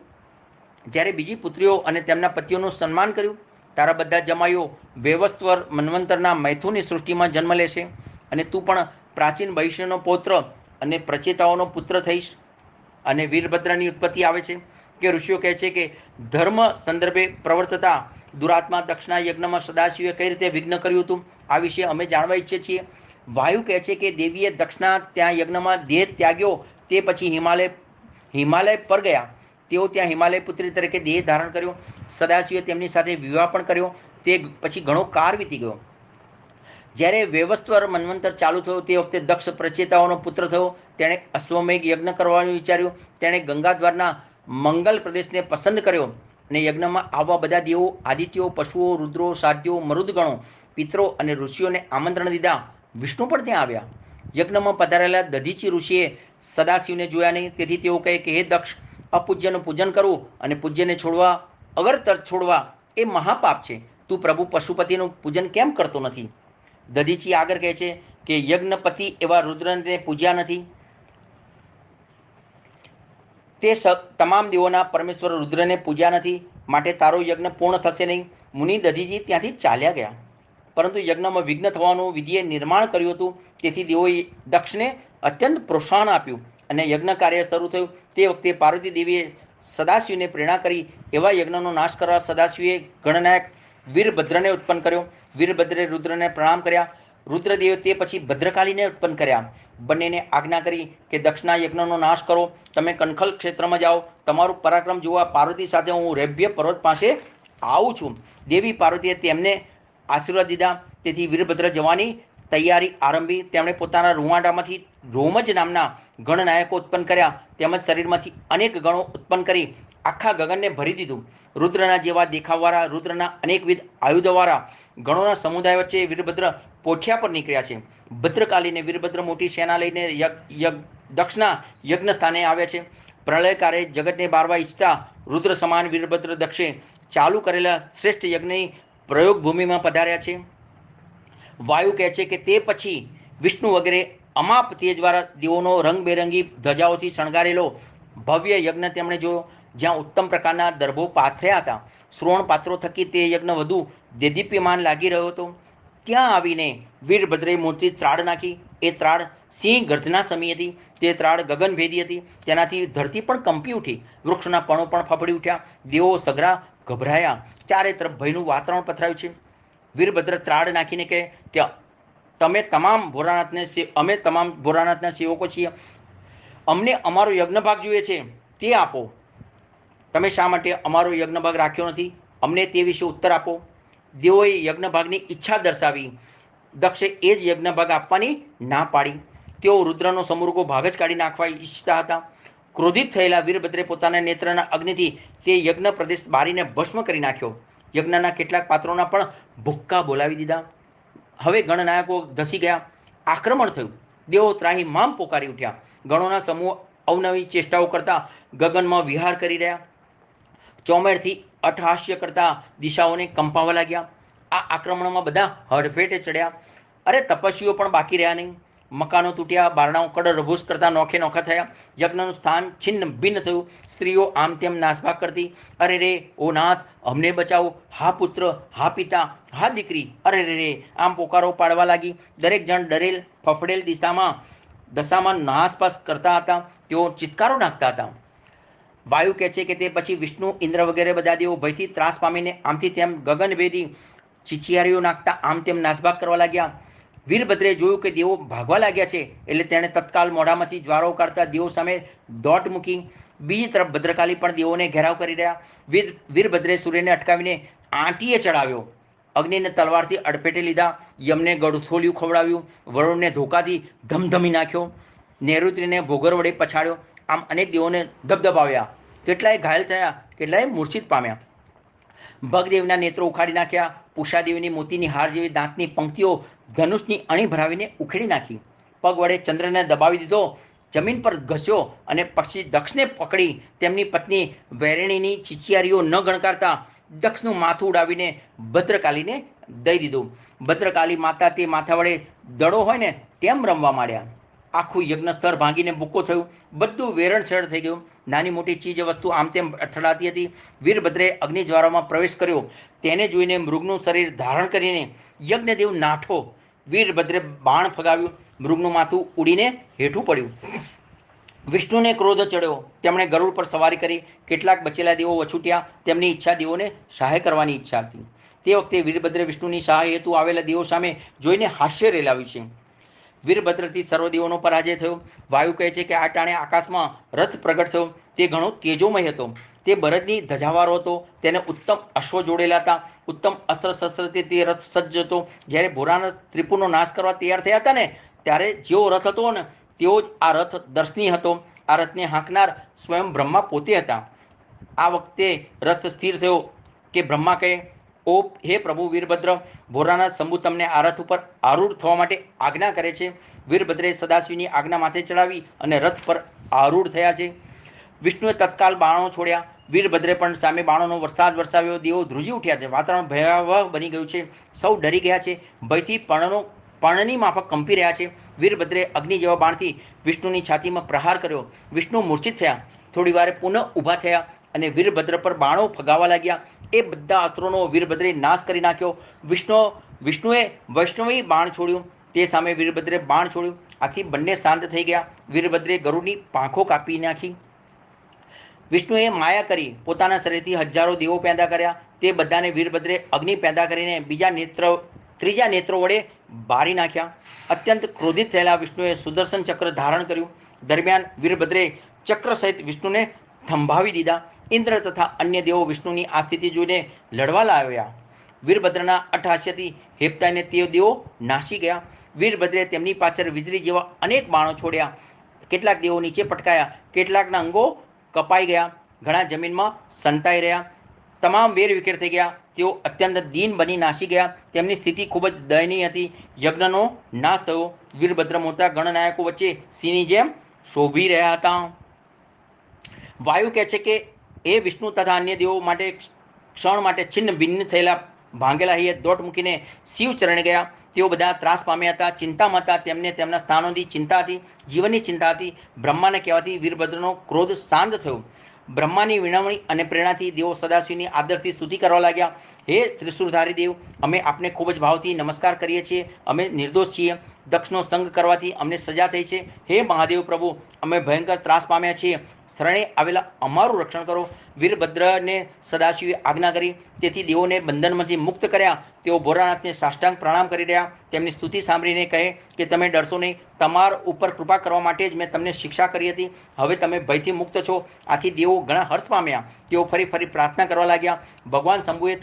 Speaker 1: જ્યારે બીજી પુત્રીઓ અને તેમના પતિઓનું સન્માન કર્યું. તારા બધા જમાઈઓ વૈવસ્વર મન્વંતરના મૈથુનની સૃષ્ટિમાં જન્મ લેશે અને તું પણ પ્રાચીન ભવિષ્યનો પૌત્ર અને પ્રચેતાઓનો પુત્ર થઈશ. અને વીરભદ્રની ઉત્પત્તિ આવે છે કે ઋષિઓ કહે છે કે ધર્મ સંદર્ભે પ્રવર્તતા દુરાત્મા દક્ષના યજ્ઞમાં સદાશિવે કઈ રીતે વિઘ્ન કર્યું હતું, આ વિશે અમે જાણવા ઈચ્છીએ છીએ. વાયુ કહે છે કે દેવીએ દક્ષના ત્યાં યજ્ઞમાં દેહ ત્યાગ્યો. તે પછી હિમાલય પર ગયા. તેઓ ત્યાં હિમાલય પુત્રી તરીકે દેહ ધારણ કર્યો. સદાશિવે તેમની સાથે વિવાહ પણ કર્યો. તે પછી ઘણો કાળ વીતી ગયો. જ્યારે વૈવસ્વર મન્વંતર ચાલુ થયો તે વખતે દક્ષ પ્રચેતાઓનો પુત્ર થયો. તેણે અશ્વમેઘ યજ્ઞ કરવાનું વિચાર્યું. તેણે ગંગાદ્વારના મંગલ પ્રદેશને પસંદ કર્યો અને યજ્ઞમાં આવવા બધા દેવો, આદિત્યો, પશુઓ, રુદ્રો, સાધ્યો, મરુદગણો, પિતરો અને ઋષિઓને આમંત્રણ દીધા. વિષ્ણુ પણ ત્યાં આવ્યા. યજ્ઞમાં પધારેલા દધીચી ઋષિએ સદાશિવને જોયા નહીં, તેથી તેઓ કહે કે હે દક્ષ, અપૂજ્યનું પૂજન કરવું અને પૂજ્યને છોડવા, અગર છોડવા એ મહાપાપ છે. તું પ્રભુ પશુપતિનું પૂજન કેમ કરતો નથી? દધીચી આગળ કહે છે કે યજ્ઞપતિ એવા રુદ્રને પૂજ્યા નથી. તે તમામ દેવોના પરમેશ્વર રુદ્રને પૂજ્યા નથી, માટે તારો યજ્ઞ પૂર્ણ થશે નહીં. મુનિ દધીજી ત્યાંથી ચાલ્યા ગયા. પરંતુ યજ્ઞમાં વિઘ્ન થવાનું વિધિએ નિર્માણ કર્યું હતું, તેથી દેવોએ દક્ષને અત્યંત પ્રોત્સાહન આપ્યું અને યજ્ઞ કાર્ય શરૂ થયું. તે વખતે પાર્વતી દેવીએ સદાશિવને પ્રેરણા કરી. એવા યજ્ઞનો નાશ કરવા સદાશિવે ગણનાયક વીરભદ્રને ઉત્પન્ન કર્યો. વીરભદ્રે રુદ્રને પ્રણામ કર્યા. રુદ્રદેવે તે પછી ભદ્રકાલીને ઉત્પન્ન કર્યા. બંનેને આજ્ઞા કરી કે દક્ષના યજ્ઞનો નાશ કરો. તમે કનખલ ક્ષેત્રમાં જાઓ. તમારું પરાક્રમ જોવા પાર્વતી સાથે હું રૈભ્ય પર્વત પાસે આવું છું. દેવી પાર્વતીએ તેમને આશીર્વાદ દીધા. તેથી વીરભદ્ર જવાની તૈયારી આરંભી. તેમણે પોતાના રૂંવાડામાંથી રોમજ નામના ગણનાયકો ઉત્પન્ન કર્યા. તેમજ શરીરમાંથી અનેક ગણો ઉત્પન્ન કરી આખા ગગનને ભરી દીધું. રુદ્રના જેવા દેખાવવાળા, રુદ્રના અનેકવિધ આયુધવાળા ગણોના સમુદાય વચ્ચે વીરભદ્ર પોઠિયા પર નીકળ્યા છે. ભદ્રકાલીને વીરભદ્ર મોટી સેના લઈને દક્ષના યજ્ઞ સ્થાને આવ્યા છે. પ્રલયકારે જગતને બારવા ઈચ્છતા રુદ્ર સમાન વીરભદ્ર દક્ષે ચાલુ કરેલા શ્રેષ્ઠ યજ્ઞની પ્રયોગ ભૂમિમાં પધાર્યા છે. વાયુ કહે છે કે તે પછી વિષ્ણુ વગેરે અમાપ તેજવાળા દેવોનો રંગબેરંગી ધજાઓથી શણગારેલો ભવ્ય યજ્ઞ તેમણે જોયો, જ્યાં ઉત્તમ પ્રકારના દર્ભો પાથર્યા હતા. શ્રોણ પાત્રો થકી તે યજ્ઞ વધુ દેદીપ્યમાન લાગી રહ્યો હતો. ત્યાં આવીને વીરભદ્રે મૂર્તિ ત્રાડ નાખી. એ ત્રાડ સિંહ ગર્જના સમી હતી. તે ત્રાડ ગગનભેદી હતી. તેનાથી ધરતી પણ કંપી ઉઠી. વૃક્ષના પણો પણ ફફડી ઉઠ્યા. દેવો સઘળા ગભરાયા. ચારે તરફ ભયનું વાતાવરણ પથરાયું છે. વીરભદ્ર ત્રાડ નાખીને કહે કે અમે તમામ ભોળાનાથના સેવકો છીએ. અમને અમારો યજ્ઞ ભાગ જોઈએ છે, તે આપો. તમે શા માટે અમારો યજ્ઞ ભાગ રાખ્યો નથી? અમને તે વિશે ઉત્તર આપો. દેવોએ યજ્ઞ ભાગની ઈચ્છા દર્શાવી. દક્ષે એ જ યજ્ઞ ભાગ આપવાની ના પાડી. તેઓ રુદ્રનો સમૂરગો ભાગ જ કાઢી નાખવા ઈચ્છતા હતા. ક્રોધિત થયેલા વીરભદ્રે પોતાના નેત્રના અગ્નિથી તે યજ્ઞ પ્રદેશ બારીને ભસ્મ કરી નાખ્યો. યજ્ઞના કેટલાક પાત્રોના પણ ભુક્કા બોલાવી દીધા. હવે ગણનાયકો ધસી ગયા. આક્રમણ થયું. દેવો ત્રાહિમામ પોકારી ઉઠ્યા. ગણોના સમૂહ અવનવી ચેષ્ટાઓ કરતા ગગનમાં વિહાર કરી રહ્યા. ચોમેરથી અટહાસ્ય કરતા દિશાઓને કંપાવા લાગ્યા. આ આક્રમણમાં બધા હડફેટે ચડ્યા. અરે તપસ્વીઓ પણ બાકી રહ્યા નહીં. મકાનો તૂટ્યા, બારણાઓ કડરભૂસ કરતા નોખે નોખા થયા. યજ્ઞનું સ્થાન છિન્ન ભિન્ન થયું. સ્ત્રીઓ આમ તેમ નાસભાગ કરતી. અરે રે, ઓ નાથ, અમને બચાવો! હા પુત્ર, હા પિતા, હા દીકરી! અરે રે, આમ પોકારો પાડવા લાગી. દરેક જણ ડરેલ ફફડેલ દશામાં નાસપાસ કરતા હતા. તેઓ ચિત્કારો નાખતા હતા. વાયુ કહે છે કે તે પછી વિષ્ણુ, ઇન્દ્ર વગેરે બધા દેવો ભયથી ત્રાસ પામીને આમથી તેમ ગગનભેદી ચિચિયારીઓ નાખતા આમ તેમ નાસભાગ કરવા લાગ્યા. વીરભદ્રે જોયું કે દેવો ભાગવા લાગ્યા છે, એટલે તેણે તત્કાલ મોઢામાંથી જ્વાળો કાઢતા દેવો સામે દોટ મૂકી. બીજી તરફ ભદ્રકાલી પણ દેવોને ઘેરાવ કરી રહ્યા. વીરભદ્રે સૂર્યને અટકાવીને આંટીએ ચડાવ્યો. અગ્નિને તલવારથી અડફેટે લીધા. યમને ગળથોલિયું ખવડાવ્યું. વરુણને ધોકાથી ધમધમી નાખ્યો. નૈઋત્યને ભોગર વડે પછાડ્યો. આમ અનેક દેવોને ધબધબાવ્યા. કેટલાય ઘાયલ થયા, કેટલાય મૂર્છિત પામ્યા. ભગદેવના નેત્રો ઉખાડી નાખ્યા. પૂષાદેવીની મોતીની હાર જેવી દાંતની પંક્તિઓ ધનુષની અણી ભરાવીને ઉખેડી નાખી. પગ વડે ચંદ્રને દબાવી દીધો. જમીન પર ઘસ્યો અને પછી દક્ષને પકડી તેમની પત્ની વૈરણીની ચિચિયારીઓ ન ગણકારતા દક્ષનું માથું ઉડાવીને ભદ્રકાલીને દઈ દીધું. ભદ્રકાલી માતા તે માથા વડે દડો હોય ને તેમ રમવા માંડ્યા. આખું યજ્ઞસ્થળ ભાંગીને બુક્કો થયું. બધું વેરણછેડ થઈ ગયું. નાની મોટી ચીજ વસ્તુ આમ તેમ અથડાતી હતી. વીરભદ્રે અગ્નિજ્વાળામાં પ્રવેશ કર્યો. તેને જોઈને મૃગનું શરીર ધારણ કરીને યજ્ઞદેવ નાઠો. વીરભદ્રે બાણ ફગાવ્યું. મૃગનું માથું ઉડીને હેઠું પડ્યું. વિષ્ણુને ક્રોધ ચડ્યો. તેમણે ગરુડ પર સવારી કરી. કેટલાક બચેલા દેવો વછૂટ્યા. તેમની ઈચ્છા દેવોને સહાય કરવાની ઈચ્છા હતી. તે વખતે વીરભદ્રે વિષ્ણુની સહાય હેતુ આવેલા દેવો સામે જોઈને હાસ્ય રેલાવ્યું છે. વીરભદ્રથી સર્વદેવોનો પરાજય થયો. વાયુ કહે છે કે આ ટાણે આકાશમાં રથ પ્રગટ થયો. તે ઘણો તેજોમય હતો. તે બળદની ધજાવાળો હતો. તેને ઉત્તમ અશ્વ જોડેલા હતા. ઉત્તમ અસ્ત્ર શસ્ત્રથી તે રથ સજ્જ હતો. જ્યારે ભોળાનાથ ત્રિપુરનો નાશ કરવા તૈયાર થયા હતા ને, ત્યારે જેવો રથ હતો ને તેવો જ આ રથ દર્શનીય હતો. આ રથને હાંકનાર સ્વયં બ્રહ્મા પોતે હતા. આ વખતે રથ સ્થિર થયો કે બ્રહ્મા કહે, ઓ હે પ્રભુ વીરભદ્ર, ભોળાનાથ શંભુ તમને આ રથ ઉપર આરૂઢ થવા માટે આજ્ઞા કરે છે. વીરભદ્રે સદાશિવની આજ્ઞા માથે ચડાવી અને રથ પર આરૂઢ થયા છે. વિષ્ણુએ તત્કાલ બાણો છોડ્યા. વીરભદ્રે પણ સામે બાણોનો વરસાદ વરસાવ્યો. દેવો ધ્રુજી ઉઠ્યા છે. વાતાવરણ ભયાવહ બની ગયું છે. સૌ ડરી ગયા છે. ભયથી પર્ણની માફક કંપી રહ્યા છે. વીરભદ્રે અગ્નિ જેવા બાણથી વિષ્ણુની છાતીમાં પ્રહાર કર્યો. વિષ્ણુ મૂર્છિત થયા. થોડી વારે પુનઃ ઊભા થયા અને વીરભદ્ર પર બાણો ફગાવા લાગ્યા. એ બધા અસ્ત્રોનો વીરભદ્રે નાશ કરી નાખ્યો. વિષ્ણુએ વૈષ્ણવી બાણ છોડ્યું. તે સામે વીરભદ્રે બાણ છોડ્યું. આથી બંને શાંત થઈ ગયા. વીરભદ્રે ગરુડની પાંખો કાપી નાખી. વિષ્ણુએ માયા કરી પોતાના શરીરથી હજારો દેવો પેદા કર્યા. તે બધાને વીરભદ્રે અગ્નિ પેદા કરીને ત્રીજા નેત્રો વડે બારી નાખ્યા. અત્યંત ક્રોધિત થયેલા વિષ્ણુએ સુદર્શન ચક્ર ધારણ કર્યું. દરમિયાન વીરભદ્રે ચક્ર સહિત વિષ્ણુને થંભાવી દીધા. ઇન્દ્ર તથા અન્ય દેવો વિષ્ણુની આ સ્થિતિ જોઈને લડવા લાવ્યા. વીરભદ્રના અટ્ટહાસ્યથી હેપતાઈને તે દેવો નાસી ગયા. વીરભદ્રે તેમની પાછળ વીજળી જેવા અનેક બાણો છોડ્યા. કેટલાક દેવો નીચે પટકાયા, કેટલાકના અંગો કપાઈ ગયા, ઘણા જમીનમાં સંતાઈ રહ્યા. તમામ વેરવિખેર થઈ ગયા. તેઓ અત્યંત દીન બની નાસી ગયા. તેમની સ્થિતિ ખૂબ જ દયનીય હતી. યજ્ઞનો નાશ થયો. વીરભદ્ર મોટા ગણનાયકો વચ્ચે સિંહની જેમ શોભી રહ્યા હતા. વાયુ કહે છે કે એ વિષ્ણુ તથા અન્ય દેવો માટે ક્ષણ માટે છિન્ન ભિન્ન થયેલા ભાંગેલા હૈયે દોટ મૂકીને શિવ ચરણે ગયા. તેઓ બધા ત્રાસ પામ્યા હતા, ચિંતામાં હતા. તેમને તેમના સ્થાનોથી ચિંતા હતી, જીવનની ચિંતા હતી. બ્રહ્માને કહેવાથી વીરભદ્રનો ક્રોધ શાંત થયો. બ્રહ્માની વિનવણી અને પ્રેરણાથી દેવો સદાશિવની આદરથી સ્તુતિ કરવા લાગ્યા. હે ત્રિશુળધારી દેવ, અમે આપને ખૂબ જ ભાવથી નમસ્કાર કરીએ છીએ. અમે નિર્દોષ છીએ. દક્ષનો સંગ કરવાથી અમને સજા થઈ છે. હે મહાદેવ પ્રભુ, અમે ભયંકર ત્રાસ પામ્યા છીએ. શરણે આવેલા અમારું રક્ષણ કરો. વીરભદ્રને સદાશિવે આજ્ઞા કરી, તેથી દેવોને બંધનમાંથી મુક્ત કર્યા. તેઓ ભોળાનાથને સાષ્ટાંગ પ્રણામ કરી રહ્યા. તેમની સ્તુતિ સાંભળીને કહે કે તમે ડરશો નહીં. તમારા ઉપર કૃપા કરવા માટે જ મેં તમને શિક્ષા કરી હતી. હવે તમે ભયથી મુક્ત છો. આથી દેવો ઘણા હર્ષ પામ્યા. તેઓ ફરી પ્રાર્થના કરવા લાગ્યા. ભગવાન શંભુએ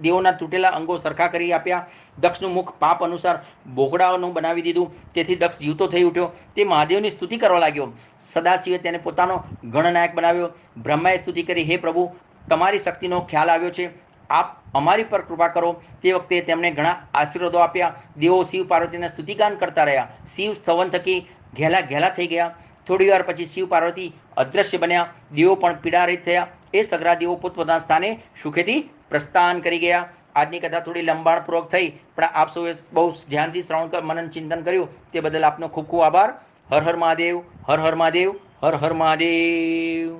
Speaker 1: દેવોના તૂટેલા અંગો સરખા કરી આપ્યા. દક્ષનું મુખ પાપ અનુસાર બોગડાનું બનાવી દીધું. તેથી દક્ષ જીવતો થઈ ઉઠ્યો. તે મહાદેવની સ્તુતિ કરવા લાગ્યો. સદાશિવે તેને પોતાનો ગણનાયક બનાવ્યો. બ્રહ્માએ સ્તુતિ કરી, હે પ્રભુ, તમારી શક્તિનો ખ્યાલ આવ્યો છે. આપ અમારી પર કૃપા કરો. તે વખતે તેમણે ઘણા આશીર્વાદો આપ્યા. દેવો શિવ પાર્વતીના સ્તુતિગાન કરતા રહ્યા. શિવ સ્તવન થકી ઘેલા થઈ ગયા. થોડી વાર પછી શિવ પાર્વતી અદૃશ્ય બન્યા. દેવો પણ પીડારહિત થયા. એ સગરા દેવો પોતપોતાના સ્થાને સુખેથી પ્રસ્થાન કરી ગયા. આજની કથા થોડી લંબાણપૂર્વક થઈ, પણ આપ સૌએ બહુ ધ્યાનથી શ્રવણ મનન ચિંતન કર્યું તે બદલ આપનો ખૂબ ખૂબ આભાર. હર હર મહાદેવ, હર હર મહાદેવ, હર હર મહાદેવ.